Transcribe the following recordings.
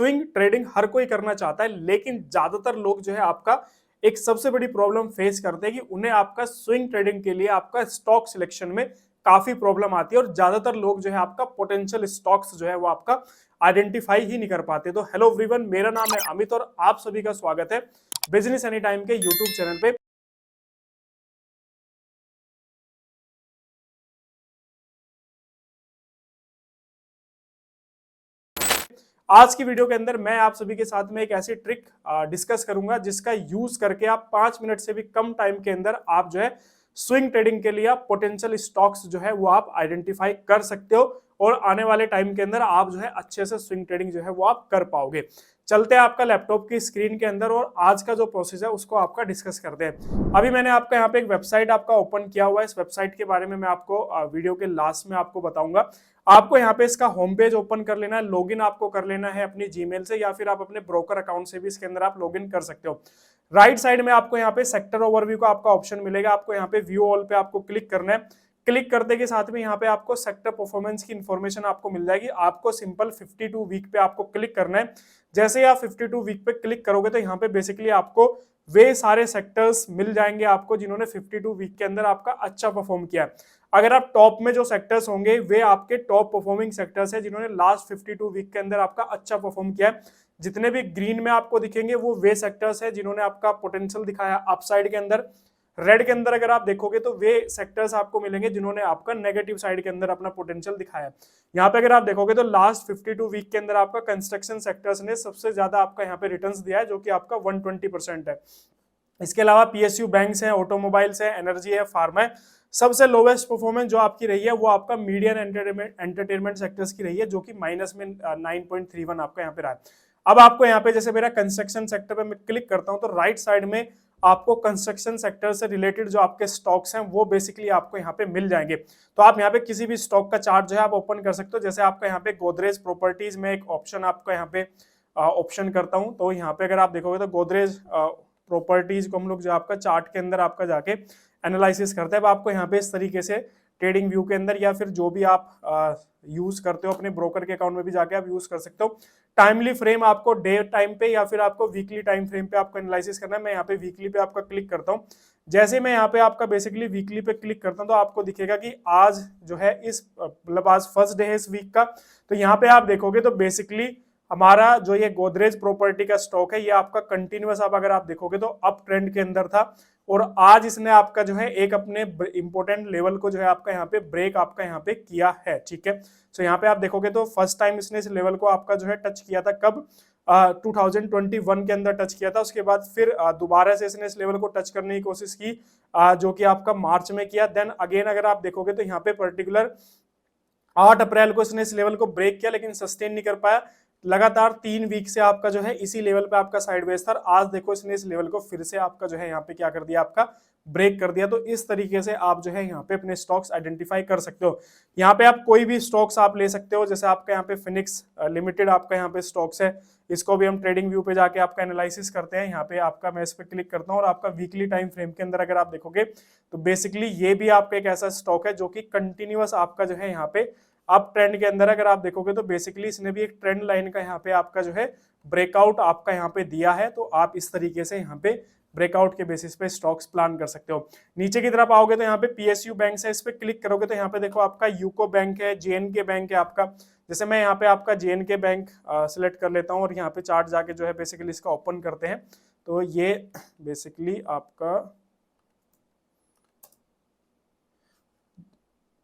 Swing trading हर कोई करना चाहता है, लेकिन ज्यादातर लोग जो है आपका एक सबसे बड़ी प्रॉब्लम फेस करते हैं कि उन्हें आपका स्विंग ट्रेडिंग के लिए आपका स्टॉक सिलेक्शन में काफी प्रॉब्लम आती है और ज्यादातर लोग जो है आपका पोटेंशियल स्टॉक्स जो है वो आपका आइडेंटिफाई ही नहीं कर पाते। तो हेलो एवरीवन, मेरा नाम है अमित और आप सभी का स्वागत है बिजनेस एनी टाइम के यूट्यूब चैनल पे। आज की वीडियो के अंदर मैं आप सभी के साथ में एक ऐसी ट्रिक डिस्कस करूंगा जिसका यूज करके आप 5 मिनट से भी कम टाइम के अंदर आप जो है स्विंग ट्रेडिंग के लिए आप पोटेंशियल स्टॉक्स जो है वो आप आइडेंटिफाई कर सकते हो और आने वाले टाइम के अंदर आप जो है अच्छे से स्विंग ट्रेडिंग जो है वो आप कर पाओगे। चलते हैं आपका लैपटॉप की स्क्रीन के अंदर और आज का जो प्रोसेस है उसको आपका डिस्कस करते हैं। अभी मैंने आपका यहाँ पे एक वेबसाइट आपका ओपन किया हुआ है। इस वेबसाइट के बारे में मैं आपको वीडियो के लास्ट में आपको बताऊंगा। आपको यहाँ पे इसका होम पेज ओपन कर लेना है, लॉगिन आपको कर लेना है अपनी जीमेल से या फिर आप अपने ब्रोकर अकाउंट से भी इसके अंदर आप लॉगिन कर सकते हो। राइट साइड में आपको यहाँ पे सेक्टर ओवरव्यू का आपका ऑप्शन मिलेगा। आपको यहाँ पे व्यू ऑल पे आपको क्लिक करना है। क्लिक करते के साथ में यहाँ पे आपको सेक्टर परफॉर्मेंस की इंफॉर्मेशन आपको मिल जाएगी। आपको सिंपल 52 वीक पे आपको क्लिक करना है। जैसे ही आप 52 वीक पे क्लिक करोगे तो यहाँ पे बेसिकली आपको वे सारे सेक्टर्स मिल जाएंगे आपको जिन्होंने 52 वीक के अंदर आपका अच्छा परफॉर्म किया है। अगर आप टॉप में जो सेक्टर्स होंगे वे आपके टॉप परफॉर्मिंग सेक्टर्स है जिन्होंने लास्ट 52 वीक के अंदर आपका अच्छा परफॉर्म किया है। जितने भी ग्रीन में आपको दिखेंगे वो वे सेक्टर्स है जिन्होंने आपका पोटेंशियल दिखाया अपसाइड के अंदर। रेड के अंदर अगर आप देखोगे तो वे सेक्टर्स आपको मिलेंगे जिन्होंने आपका नेगेटिव साइड के अंदर अपना पोटेंशियल दिखाया है। यहाँ पे अगर आप देखोगे तो लास्ट 52 वीक के अंदर आपका कंस्ट्रक्शन सेक्टर्स ने सबसे ज्यादा आपका यहाँ पे रिटर्न्स दिया है जो कि आपका 120% है। इसके अलावा पीएसयू बैंक्स हैं, ऑटोमोबाइल्स है, एनर्जी है, फार्मा है। सबसे लोवेस्ट परफॉर्मेंस जो आपकी रही है वो आपका मीडिया एंटरटेनमेंट सेक्टर्स की रही है जो कि माइनस में 9.31 आपका यहाँ पे रहा है। अब आपको यहाँ पे जैसे मेरा कंस्ट्रक्शन सेक्टर पे मैं क्लिक करता हूँ तो राइट साइड में आपको कंस्ट्रक्शन सेक्टर से रिलेटेड जो आपके स्टॉक्स हैं वो बेसिकली आपको यहाँ पे मिल जाएंगे। तो आप यहाँ पे किसी भी स्टॉक का चार्ट जो है आप ओपन कर सकते हो। जैसे आपका यहाँ पे गोदरेज प्रॉपर्टीज में एक ऑप्शन आपका यहाँ पे ऑप्शन करता हूँ तो यहाँ पे अगर आप देखोगे तो गोदरेज प्रॉपर्टीज को हम लोग जो आपका चार्ट के अंदर आपका जाके एनालिसिस करते हैं। अब आपको यहाँ पे इस तरीके से ट्रेडिंग व्यू के अंदर या फिर जो भी आप यूज करते हो अपने ब्रोकर के अकाउंट में भी जाके आप यूज कर सकते हो। टाइमली फ्रेम आपको डे टाइम पे या फिर आपको वीकली टाइम फ्रेम पे आपको एनालिसिस करना है। मैं यहाँ पे वीकली पे आपका क्लिक करता हूँ। जैसे मैं यहाँ पे आपका बेसिकली वीकली पे क्लिक करता हूँ तो आपको दिखेगा कि आज जो है इस मतलब आज फर्स्ट डे है इस वीक का। तो यहाँ पे आप देखोगे तो बेसिकली हमारा जो ये गोदरेज प्रॉपर्टी का स्टॉक है ये आपका कंटिन्यूअस आप अगर आप देखोगे तो अप ट्रेंड के अंदर था और आज इसने आपका जो है एक अपने इंपॉर्टेंट लेवल को जो है आपका यहाँ पे ब्रेक आपका यहाँ पे किया है। ठीक है, सो यहाँ पे आप देखोगे तो फर्स्ट टाइम इसने इस लेवल को आपका जो है टच किया था कब 2021 के अंदर टच किया था। उसके बाद फिर दोबारा से इसने इस लेवल को टच करने की कोशिश की जो कि आपका मार्च में किया। देन अगेन अगर आप देखोगे तो यहाँ पे पर्टिकुलर 8 अप्रैल को इसने इस लेवल को ब्रेक किया लेकिन सस्टेन नहीं कर पाया। लगातार 3 वीक से आपका जो है इसी लेवल पे आपका साइडवेज था। आज देखो इसने इस लेवल को फिर से आपका जो है यहाँ पे क्या कर दिया, आपका ब्रेक कर दिया। तो इस तरीके से आप जो है यहाँ पे अपने स्टॉक्स आइडेंटिफाई कर सकते हो। यहाँ पे आप कोई भी स्टॉक्स आप ले सकते हो। जैसे आपका यहाँ पे फिनिक्स लिमिटेड आपका यहाँ पे स्टॉक्स है, इसको भी हम ट्रेडिंग व्यू पे जाके आपका एनालिसिस करते हैं। यहाँ पे आपका मैं इस पे क्लिक करता हूँ और आपका वीकली टाइम फ्रेम के अंदर अगर आप देखोगे तो बेसिकली ये भी आपका एक ऐसा स्टॉक है जो कि कंटिन्यूअस आपका जो है यहाँ पे अप ट्रेंड के अंदर अगर आप देखोगे तो बेसिकली इसने भी एक ट्रेंड लाइन का यहाँ पे आपका जो है ब्रेकआउट आपका यहाँ पे दिया है। तो आप इस तरीके से यहाँ पे ब्रेकआउट के बेसिस पे स्टॉक्स प्लान कर सकते हो। नीचे की तरफ आओगे तो यहाँ पे पीएसयू बैंक है, इस पे क्लिक करोगे तो यहाँ पे देखो आपका यूको बैंक है, जेएनके बैंक है आपका। जैसे मैं यहाँ पे आपका जेएनके बैंक सिलेक्ट कर लेता हूँ और यहाँ पे चार्ट जाके जो है बेसिकली इसका ओपन करते हैं तो ये बेसिकली आपका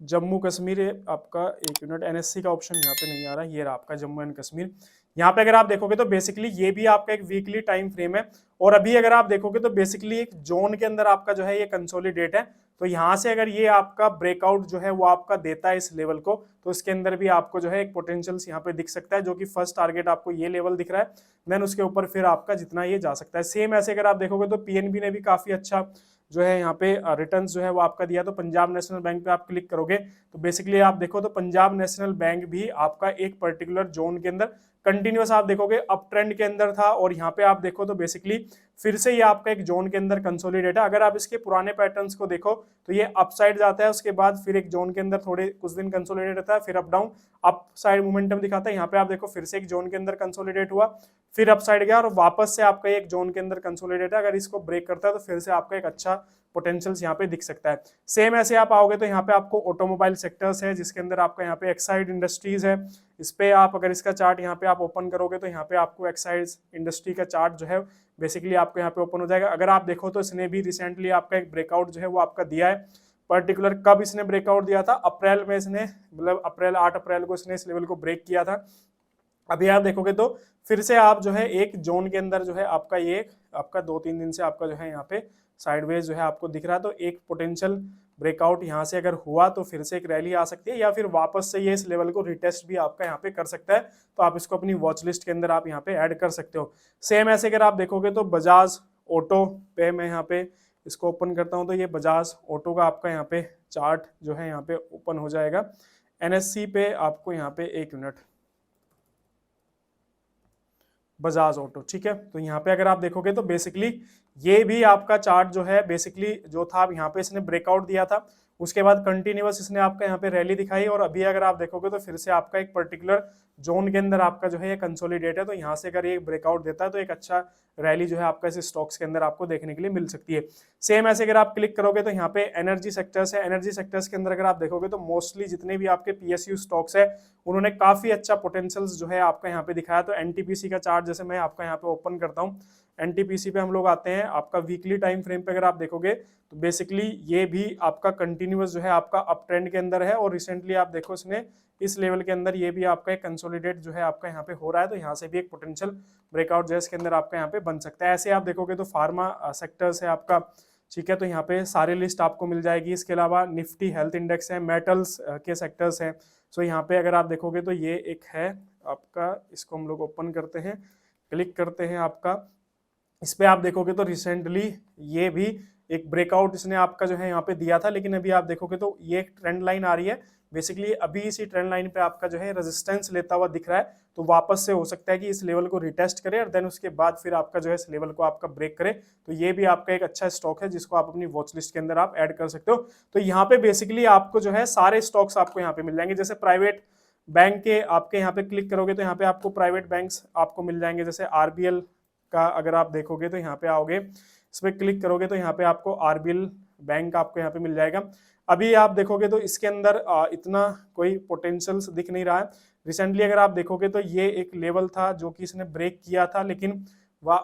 जम्मू कश्मीर आपका, एक मिनट, एनएससी का ऑप्शन यहाँ पे नहीं आ रहा, ये रहा आपका जम्मू एंड कश्मीर। यहाँ पे अगर आप देखोगे तो बेसिकली ये भी आपका एक वीकली टाइम फ्रेम है और अभी अगर आप देखोगे तो बेसिकली एक जोन के अंदर आपका जो है ये कंसोलिडेट है। तो यहाँ से अगर ये आपका ब्रेकआउट जो है वो आपका देता है इस लेवल को तो इसके अंदर भी आपको जो है एक पोटेंशियल यहाँ पे दिख सकता है जो कि फर्स्ट टारगेट आपको ये लेवल दिख रहा है। देन उसके ऊपर फिर आपका जितना ये जा सकता है। सेम ऐसे अगर आप देखोगे तो पीएनबी ने भी काफी अच्छा जो है यहाँ पे रिटर्न्स जो है वो आपका दिया। तो पंजाब नेशनल बैंक पे आप क्लिक करोगे तो बेसिकली आप देखो तो पंजाब नेशनल बैंक भी आपका एक पर्टिकुलर जोन के अंदर कंटिन्यूअस आप देखोगे अप ट्रेंड के अंदर था और यहाँ पे आप देखो तो बेसिकली फिर से ये आपका एक जोन के अंदर कंसोलिडेट है। अगर आप इसके पुराने पैटर्न्स को देखो तो ये अपसाइड जाता है, उसके बाद फिर एक जोन के अंदर थोड़े कुछ दिन कंसोलिडेट रहता है, फिर up down up side momentum दिखाता है। यहाँ पे आप देखो फिर से एक जोन के अंदर कंसोलिडेट हुआ, फिर अप साइड गया और वापस से आपका एक जोन के अंदर कंसोलिडेट है। अगर इसको ब्रेक करता है तो फिर से आपका एक अच्छा पोटेंशियल्स यहाँ पे दिख सकता है। सेम ऐसे आप आओगे तो यहाँ पे आपको ऑटोमोबाइल सेक्टर्स है, जिसके अंदर आपका यहाँ पे एक्साइड इंडस्ट्रीज है। इस पे आप अगर इसका चार्ट यहाँ पे आप ओपन करोगे तो यहाँ पे आपको एक्साइड इंडस्ट्री का चार्ट जो है बेसिकली आपको यहाँ पे ओपन हो जाएगा। अगर आप देखो तो इसने भी रिसेंटली आपका एक ब्रेकआउट जो है वो आपका दिया है। पर्टिकुलर कब इसने ब्रेकआउट दिया था, अप्रैल में इसने, मतलब अप्रैल 8 अप्रैल को इसने इस लेवल को ब्रेक किया था। अभी आप देखोगे तो फिर से आप जो है एक जोन के अंदर जो है आपका ये आपका 2-3 दिन से आपका जो है यहाँ पे साइडवेज जो है आपको दिख रहा है। तो एक पोटेंशियल ब्रेकआउट यहाँ से अगर हुआ तो फिर से एक रैली आ सकती है, या फिर वापस से ये इस लेवल को रिटेस्ट भी आपका यहाँ पे कर सकता है। तो आप इसको अपनी वॉच लिस्ट के अंदर आप यहाँ पे ऐड कर सकते हो। सेम ऐसे अगर आप देखोगे तो बजाज ऑटो पे मैं यहाँ पे इसको ओपन करता हूँ तो ये बजाज ऑटो का आपका यहाँ पे चार्ट जो है यहाँ पे ओपन हो जाएगा। NSE पे आपको यहाँ पे 1 मिनट, बजाज ऑटो, ठीक है। तो यहाँ पे अगर आप देखोगे तो बेसिकली ये भी आपका चार्ट जो है बेसिकली जो था यहाँ पे इसने ब्रेकआउट दिया था, उसके बाद कंटिन्यूअस इसने आपका यहाँ पे रैली दिखाई और अभी अगर आप देखोगे तो फिर से आपका एक पर्टिकुलर जोन के अंदर आपका जो है ये कंसोलिडेट है। तो यहाँ से अगर ये ब्रेकआउट देता है तो एक अच्छा रैली जो है आपका इस स्टॉक्स के अंदर आपको देखने के लिए मिल सकती है। सेम ऐसे अगर आप क्लिक करोगे तो यहाँ पे एनर्जी सेक्टर्स है। एनर्जी सेक्टर्स के अंदर अगर आप देखोगे तो मोस्टली जितने भी आपके PSU स्टॉक्स है उन्होंने काफी अच्छा पोटेंशियल्स जो है आपका यहाँ पे दिखाया। तो NTPC का चार्ट जैसे मैं आपका यहाँ पे ओपन करता हूँ, NTPC पे हम लोग आते हैं, आपका वीकली टाइम फ्रेम पे अगर आप देखोगे तो बेसिकली ये भी आपका कंटिन्यूअस जो है आपका अप ट्रेंड के अंदर है और रिसेंटली आप देखो इसने इस लेवल के अंदर ये भी आपका एक कंसोलिडेट जो है आपका यहाँ पे हो रहा है। तो यहाँ से भी एक पोटेंशियल ब्रेकआउट जो है इसके अंदर आपका यहाँ पे बन सकता है। ऐसे आप देखोगे तो फार्मा सेक्टर्स है आपका, ठीक है, तो यहाँ पे सारी लिस्ट आपको मिल जाएगी। इसके अलावा निफ्टी हेल्थ इंडेक्स है, मेटल्स के सेक्टर्स हैं। सो यहाँ पे अगर आप देखोगे तो ये एक है आपका, इसको हम लोग ओपन करते हैं, क्लिक करते हैं आपका, इस पे आप देखोगे तो रिसेंटली ये भी एक ब्रेकआउट इसने आपका जो है यहाँ पे दिया था, लेकिन अभी आप देखोगे तो ये एक ट्रेंड लाइन आ रही है। बेसिकली अभी इसी ट्रेंड लाइन पे आपका जो है रेजिस्टेंस लेता हुआ दिख रहा है। तो वापस से हो सकता है कि इस लेवल को रिटेस्ट करे और देन उसके बाद फिर आपका जो है इस लेवल को आपका ब्रेक करे। तो ये भी आपका एक अच्छा स्टॉक है जिसको आप अपनी वॉच लिस्ट के अंदर आप ऐड कर सकते हो। तो यहाँ पे बेसिकली आपको जो है सारे स्टॉक्स आपको यहाँ पे मिल जाएंगे। जैसे प्राइवेट बैंक के आपके यहाँ पे क्लिक करोगे तो यहाँ पे आपको प्राइवेट बैंक्स आपको मिल जाएंगे। जैसे RBL का अगर आप देखोगे तो यहाँ पे आओगे, इस पर क्लिक करोगे तो यहाँ पे आपको RBL बैंक आपको यहाँ पे मिल जाएगा। अभी आप देखोगे तो इसके अंदर इतना कोई पोटेंशियल्स दिख नहीं रहा है। रिसेंटली अगर आप देखोगे तो ये एक लेवल था जो कि इसने ब्रेक किया था, लेकिन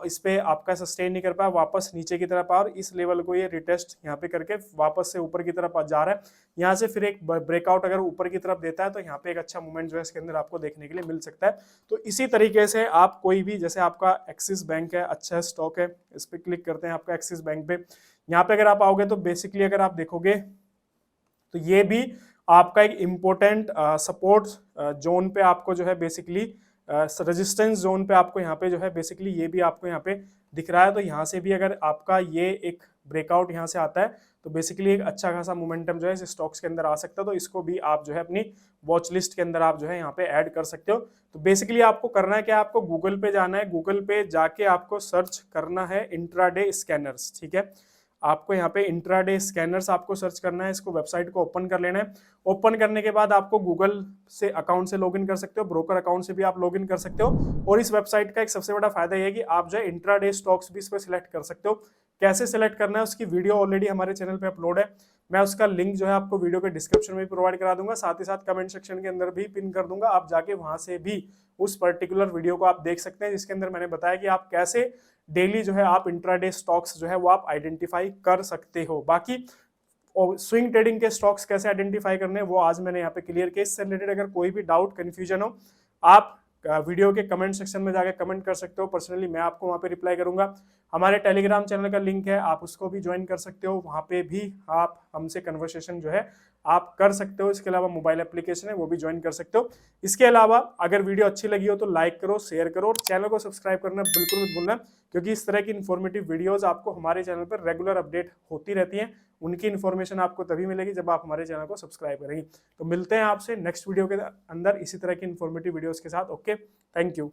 इस पे आपका सस्टेन नहीं कर पाया, वापस नीचे की तरफ और इस लेवल को ये रिटेस्ट यहाँ पे करके वापस से ऊपर की तरफ जा रहा है। यहाँ से फिर एक ब्रेकआउट अगर ऊपर की तरफ देता है तो यहाँ पे एक अच्छा मूवमेंट जो है इसके अंदर आपको देखने के लिए मिल सकता है। तो इसी तरीके से आप कोई भी, जैसे आपका एक्सिस बैंक है, अच्छा स्टॉक है, इस पर क्लिक करते हैं आपका एक्सिस बैंक पे। यहाँ पे अगर आप आओगे तो बेसिकली अगर आप देखोगे तो ये भी आपका एक इम्पोर्टेंट सपोर्ट जोन पे आपको जो है बेसिकली रेजिस्टेंस जोन पे आपको यहाँ पे जो है बेसिकली ये भी आपको यहाँ पे दिख रहा है। तो यहाँ से भी अगर आपका ये एक ब्रेकआउट यहाँ से आता है तो बेसिकली एक अच्छा खासा मोमेंटम जो है इस स्टॉक्स के अंदर आ सकता है। तो इसको भी आप जो है अपनी वॉच लिस्ट के अंदर आप जो है यहाँ पे ऐड कर सकते हो। तो बेसिकली आपको करना है क्या, आपको गूगल पे जाना है, गूगल पे जाके आपको सर्च करना है इंट्राडे स्कैनर्स, ठीक है। आपको यहाँ पे इंट्राडे स्कैनर्स आपको सर्च करना है, इसको वेबसाइट को ओपन कर लेना है। ओपन करने के बाद आपको गूगल से अकाउंट से लॉगिन कर सकते हो, ब्रोकर अकाउंट से भी आप लॉगिन कर सकते हो। और इस वेबसाइट का एक सबसे बड़ा फायदा यह है कि आप जो है इंट्राडे स्टॉक्स भी इस पर सिलेक्ट कर सकते हो। कैसे सिलेक्ट करना है उसकी वीडियो ऑलरेडी हमारे चैनल पे अपलोड है, मैं उसका लिंक जो है आपको वीडियो के डिस्क्रिप्शन में भी प्रोवाइड करा दूंगा, साथ ही साथ कमेंट सेक्शन के अंदर भी पिन कर दूंगा। आप जाके वहां से भी उस पर्टिकुलर वीडियो को आप देख सकते हैं, जिसके अंदर मैंने बताया कि आप कैसे डेली जो है आप इंट्राडे स्टॉक्स जो है वो आप आइडेंटिफाई कर सकते हो। बाकी स्विंग ट्रेडिंग के स्टॉक्स कैसे आइडेंटिफाई करने हैं वो आज मैंने यहाँ पे क्लियर किया। इससे रिलेटेड अगर कोई भी डाउट कंफ्यूजन हो आप वीडियो के कमेंट सेक्शन में जाकर कमेंट कर सकते हो, पर्सनली मैं आपको वहाँ पे रिप्लाई करूंगा। हमारे टेलीग्राम चैनल का लिंक है, आप उसको भी ज्वाइन कर सकते हो, वहाँ पे भी आप हमसे कन्वर्सेशन जो है आप कर सकते हो। इसके अलावा मोबाइल एप्लीकेशन है वो भी ज्वाइन कर सकते हो। इसके अलावा अगर वीडियो अच्छी लगी हो तो लाइक करो, शेयर करो और चैनल को सब्सक्राइब करना बिल्कुल मत भूलना, क्योंकि इस तरह की इन्फॉर्मेटिव वीडियोस आपको हमारे चैनल पर रेगुलर अपडेट होती रहती हैं। उनकी इन्फॉर्मेशन आपको तभी मिलेगी जब आप हमारे चैनल को सब्सक्राइब करेंगे। तो मिलते हैं आपसे नेक्स्ट वीडियो के अंदर इसी तरह की इन्फॉर्मेटिव वीडियोस के साथ। Okay, thank you.